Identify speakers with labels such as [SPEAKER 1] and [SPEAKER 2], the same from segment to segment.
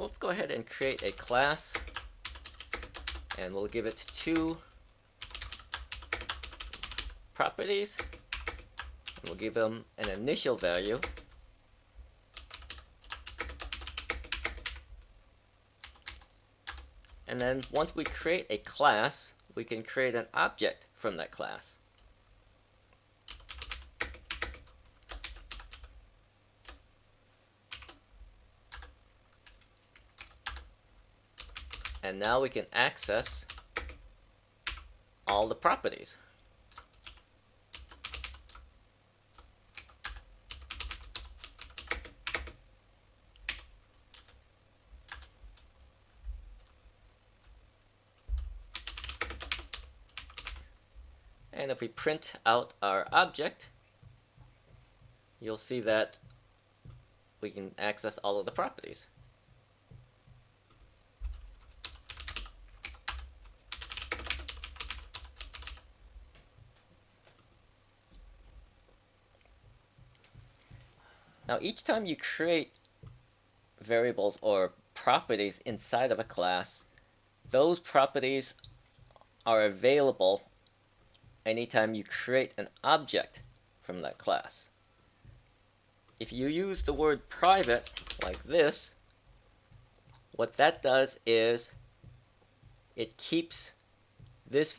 [SPEAKER 1] So let's go ahead and create a class, and we'll give it 2 properties, and we'll give them an initial value, and then once we create a class, we can create an object from that class. And now we can access all the properties. And if we print out our object, you'll see that we can access all of the properties. Now, each time you create variables or properties inside of a class, those properties are available anytime you create an object from that class. If you use the word private like this, what that does is it keeps this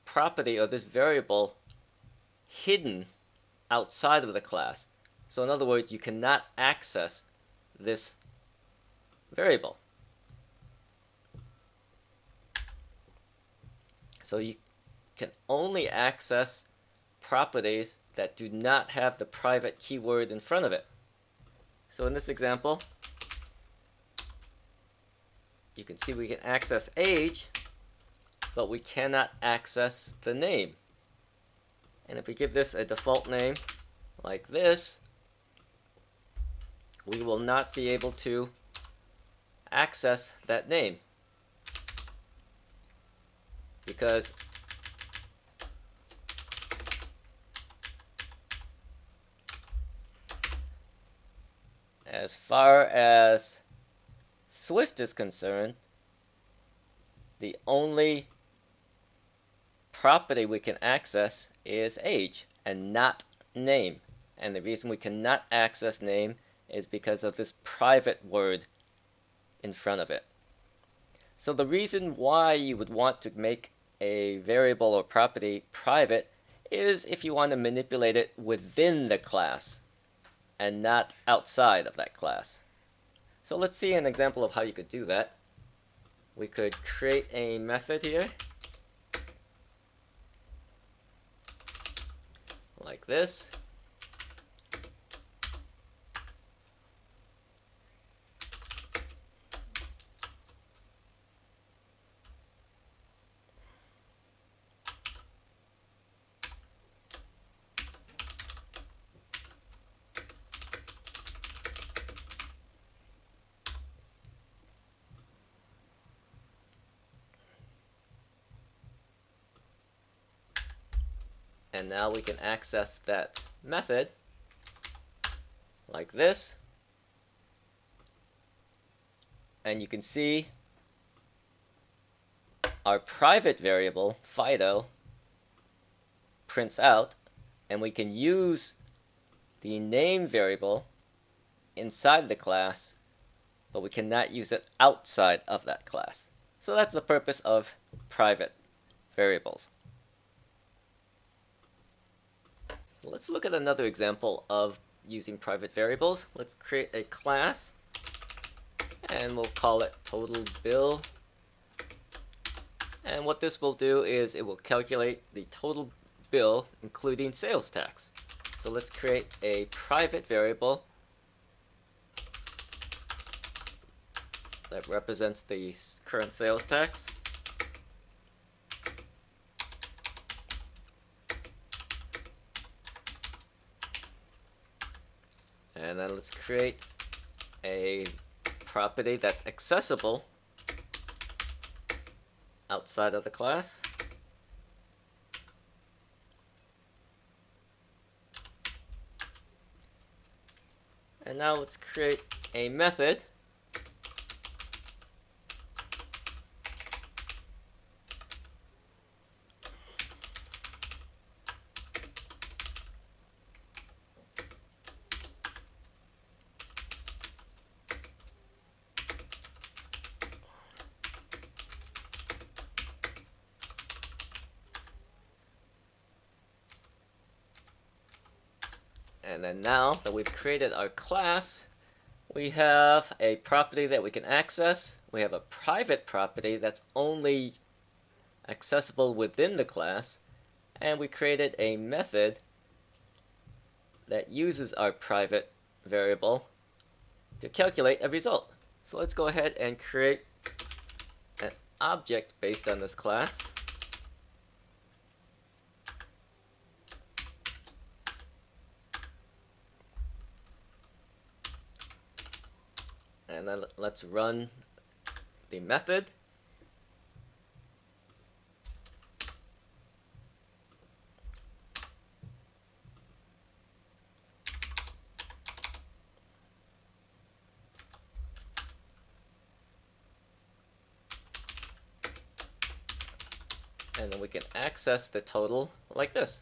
[SPEAKER 1] property or this variable hidden outside of the class. So in other words, you cannot access this variable. So you can only access properties that do not have the private keyword in front of it. So in this example, you can see we can access age, but we cannot access the name. And if we give this a default name like this, we will not be able to access that name, because as far as Swift is concerned, the only property we can access is age and not name. And the reason we cannot access name is because of this private word in front of it. So the reason why you would want to make a variable or property private is if you want to manipulate it within the class and not outside of that class. So let's see an example of how you could do that. We could create a method here like this. And now we can access that method like this. And you can see our private variable, Fido, prints out, and we can use the name variable inside the class, but we cannot use it outside of that class. So that's the purpose of private variables. Let's look at another example of using private variables. Let's create a class, and we'll call it total bill. And what this will do is it will calculate the total bill, including sales tax. So let's create a private variable that represents the current sales tax. And then let's create a property that's accessible outside of the class. And now let's create a method And then now that we've created our class, we have a property that we can access. We have a private property that's only accessible within the class. And we created a method that uses our private variable to calculate a result. So let's go ahead and create an object based on this class. And then let's run the method. And then we can access the total like this.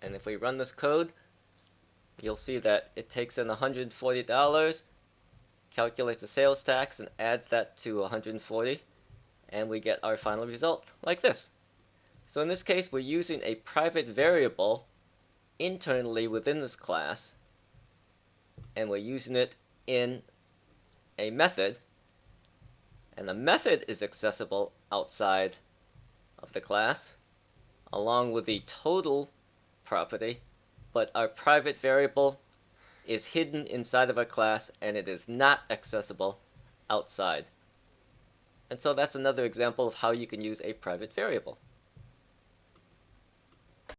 [SPEAKER 1] And if we run this code, you'll see that it takes in $140, calculates the sales tax, and adds that to 140, and we get our final result like this. So in this case, we're using a private variable internally within this class, and we're using it in a method, and the method is accessible outside of the class, along with the total property, but our private variable is hidden inside of our class and it is not accessible outside. And so that's another example of how you can use a private variable.